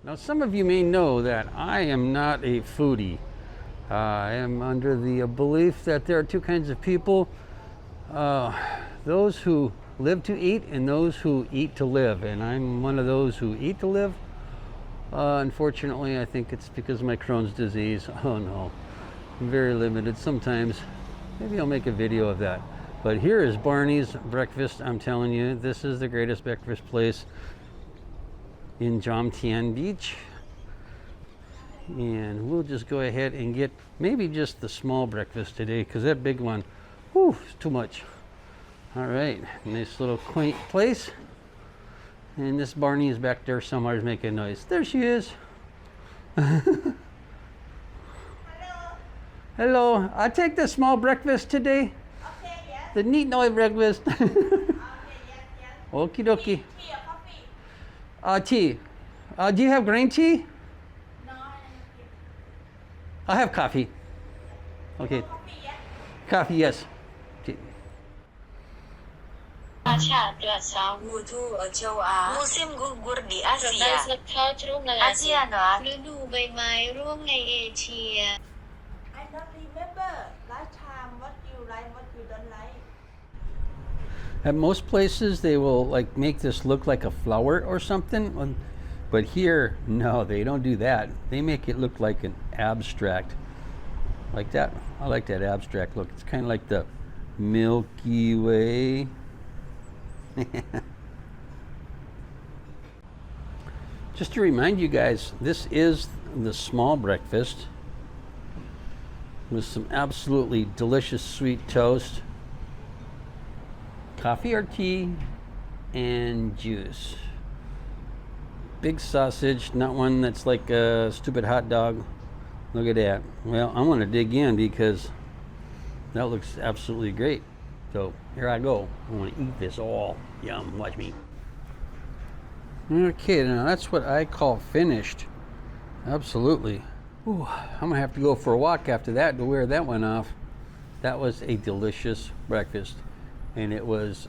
Now, some of you may know that I am not a foodie. I am under the belief that there are two kinds of people, those who live to eat and those who eat to live. And I'm one of those who eat to live. Unfortunately, I think it's because of my Crohn's disease. Oh no, I'm very limited sometimes. Maybe I'll make a video of that. But here is Barney's Breakfast. I'm telling you, this is the greatest breakfast place in Jomtien Beach. And we'll just go ahead and get maybe just the small breakfast today, because that big one, whew, is too much. All right, nice little quaint place. And this Barney is back there somewhere making noise. There she is. Hello. Hello. I'll take the small breakfast today. Okay, yes. The neat noise breakfast. Okay, yes, yes. Okie dokie. Tea or coffee? Tea. Do you have green tea? No, I don't have tea. I'll have coffee. Okay. Coffee, yes? Coffee, yes. Tea. Châu Á, musim gugur di Asia. Asia nữa. I don't remember last time what you like, what you don't like. At most places, they will like make this look like a flower or something, but here, no, they don't do that. They make it look like an abstract, like that. I like that abstract look. It's kind of like the Milky Way. Just to remind you guys, this is the small breakfast with some absolutely delicious sweet toast, coffee or tea, and juice. Big sausage, not one that's like a stupid hot dog. Look at that. Well, I want to dig in because that looks absolutely great. So here I go. I want to eat this all. Yum, watch me. Okay, now that's what I call finished. Absolutely. Ooh, I'm gonna have to go for a walk after that to wear that one off. That was a delicious breakfast, and it was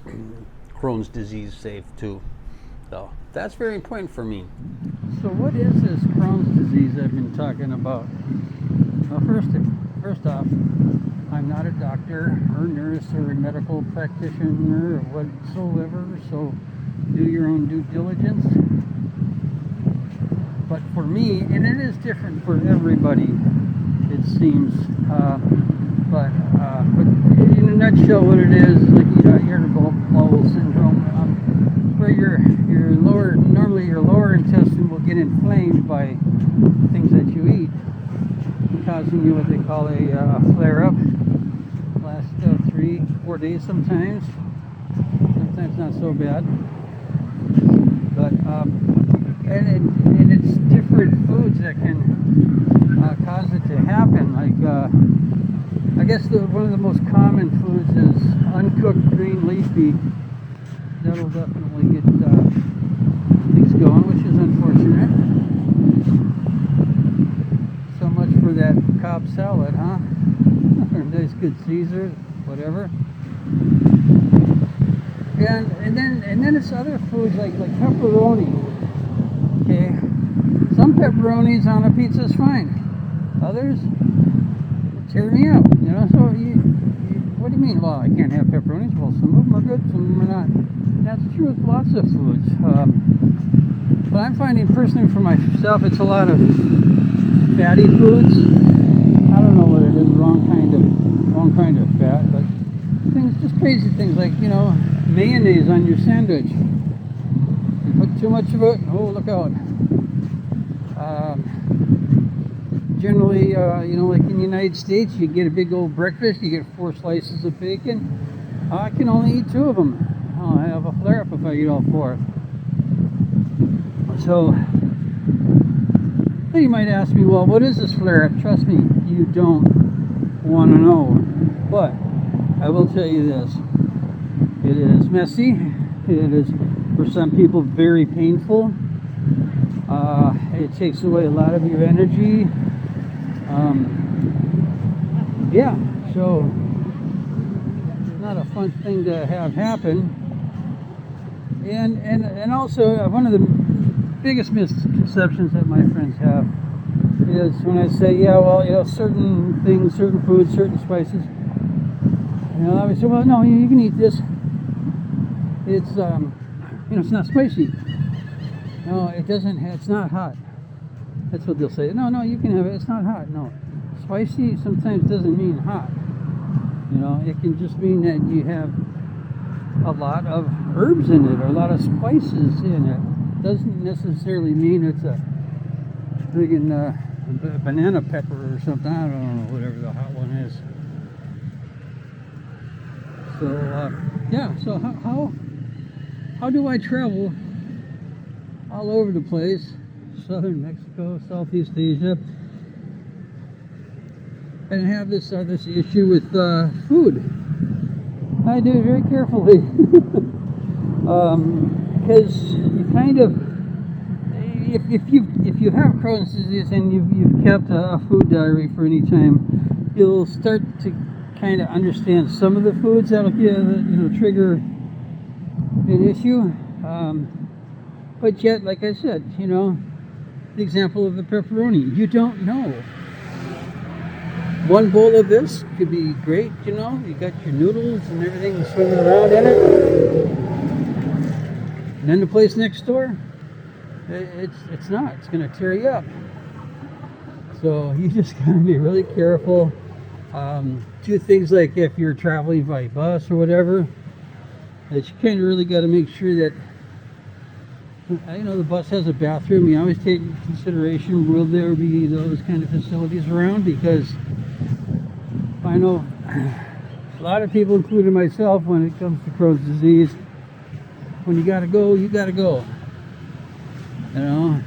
Crohn's disease safe too. So that's very important for me. So what is this Crohn's disease I've been talking about? Well, first off, I'm not a doctor or nurse or a medical practitioner or whatsoever, so do your own due diligence. But for me, and it is different for everybody, it seems, but in a nutshell, what it is, like irritable bowel syndrome, where normally your lower intestine will get inflamed by things that you eat, causing you what they call a flare-up. Last 3-4 days sometimes not so bad, but and it's different foods that can cause it to happen. Like I guess one of the most common foods is uncooked green leafy. That'll definitely get things going, which is unfortunate. So much for that Cobb salad, huh? Or nice good Caesar, whatever. And then it's other foods like pepperoni. Okay, some pepperonis on a pizza is fine. Others tear me up. You know. So what do you mean? Well, I can't have pepperonis. Well, some of them are good, some of them are not. That's true with lots of foods. But I'm finding personally for myself, it's a lot of fatty foods. I don't know what it is, wrong kind of fat, but things, just crazy things like, mayonnaise on your sandwich. You put too much of it, oh, look out. Generally, like in the United States, you get a big old breakfast, you get 4 slices of bacon. I can only eat 2 of them. I'll have a flare-up if I eat all 4. So, then you might ask me, well, what is this flare-up? Trust me, you don't want to know. But I will tell you this. It is messy. It is, for some people, very painful. It takes away a lot of your energy. Yeah, so not a fun thing to have happen. And also one of the biggest misconceptions that my friends have is when I say, yeah, well, you know, certain things, certain foods, certain spices. You know, I would say, well, no, you can eat this. It's, you know, it's not spicy. No, it doesn't. It's not hot. That's what they'll say. No, you can have it. It's not hot. No, spicy sometimes doesn't mean hot. You know, it can just mean that you have a lot of herbs in it or a lot of spices in it. Doesn't necessarily mean it's a friggin' banana pepper or something. I don't know, whatever the hot one is. So yeah. So how do I travel all over the place? Southern Mexico, Southeast Asia, and have this issue with food. I do it very carefully because you kind of, if you have Crohn's disease and you've kept a food diary for any time, you'll start to kind of understand some of the foods that'll trigger an issue. But yet, like I said, you know, the example of the pepperoni, you don't know. One bowl of this could be great, you know, you got your noodles and everything swimming around in it. And then the place next door, it's not. It's going to tear you up. So you just got to be really careful. Do things like if you're traveling by bus or whatever, that you kind of really got to make sure that, you know, the bus has a bathroom. You always take into consideration, will there be those kind of facilities around? Because I know a lot of people, including myself, when it comes to Crohn's disease, when you gotta go, you gotta go. You know,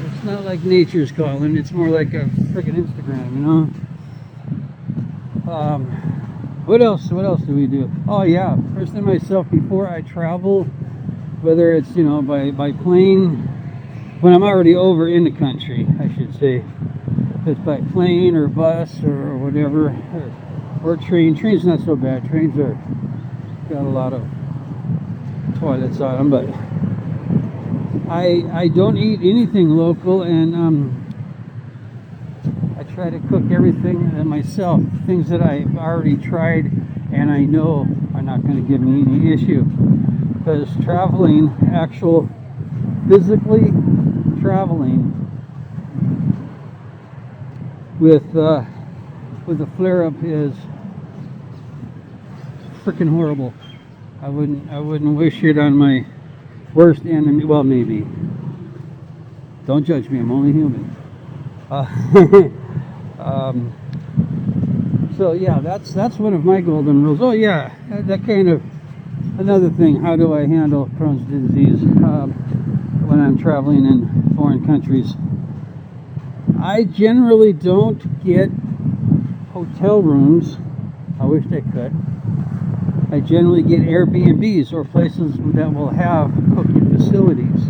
it's not like nature's calling. It's more like a freaking Instagram, you know. What else do we do? Oh yeah, personally myself, before I travel, whether it's, you know, by plane, when I'm already over in the country, I should say, if it's by plane or bus or whatever, or train. Train's not so bad. Trains are got a lot of toilets on them, but I don't eat anything local, and I try to cook everything myself, things that I've already tried and I know are not going to give me any issue. Because traveling, physically traveling with a flare-up is freaking horrible. I wouldn't wish it on my worst enemy. Well, maybe. Don't judge me. I'm only human. So yeah, that's one of my golden rules. Oh yeah, that kind of another thing. How do I handle Crohn's disease when I'm traveling in foreign countries? I generally don't get hotel rooms. I wish I could. I generally get Airbnbs or places that will have cooking facilities.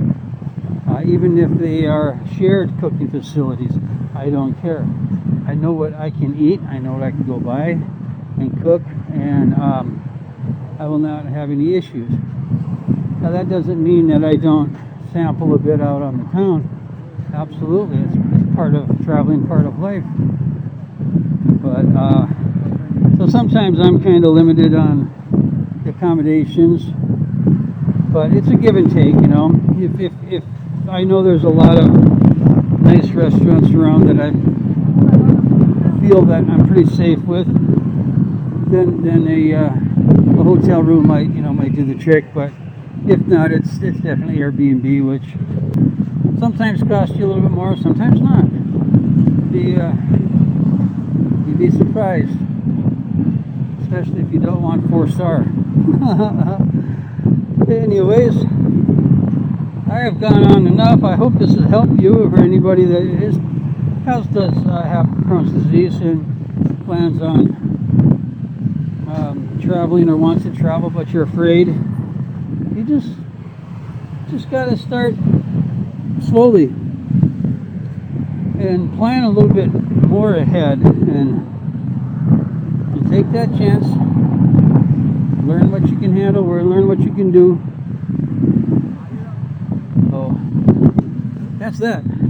Even if they are shared cooking facilities, I don't care. I know what I can eat. I know what I can go buy and cook, and I will not have any issues. Now that doesn't mean that I don't sample a bit out on the town. Absolutely, it's part of traveling, part of life. But so sometimes I'm kind of limited on the accommodations, but it's a give and take, you know. If I know there's a lot of nice restaurants around that I feel that I'm pretty safe with, then a hotel room might do the trick. But if not, it's definitely Airbnb, which sometimes costs you a little bit more, sometimes not. You'd be surprised, especially if you don't want 4-star. Anyways, I have gone on enough. I hope this has helped you or anybody that does have Crohn's disease and plans on traveling or wants to travel, but you're afraid. You just got to start slowly and plan a little bit more ahead, and you take that chance, learn what you can handle or learn what you can do, That's that.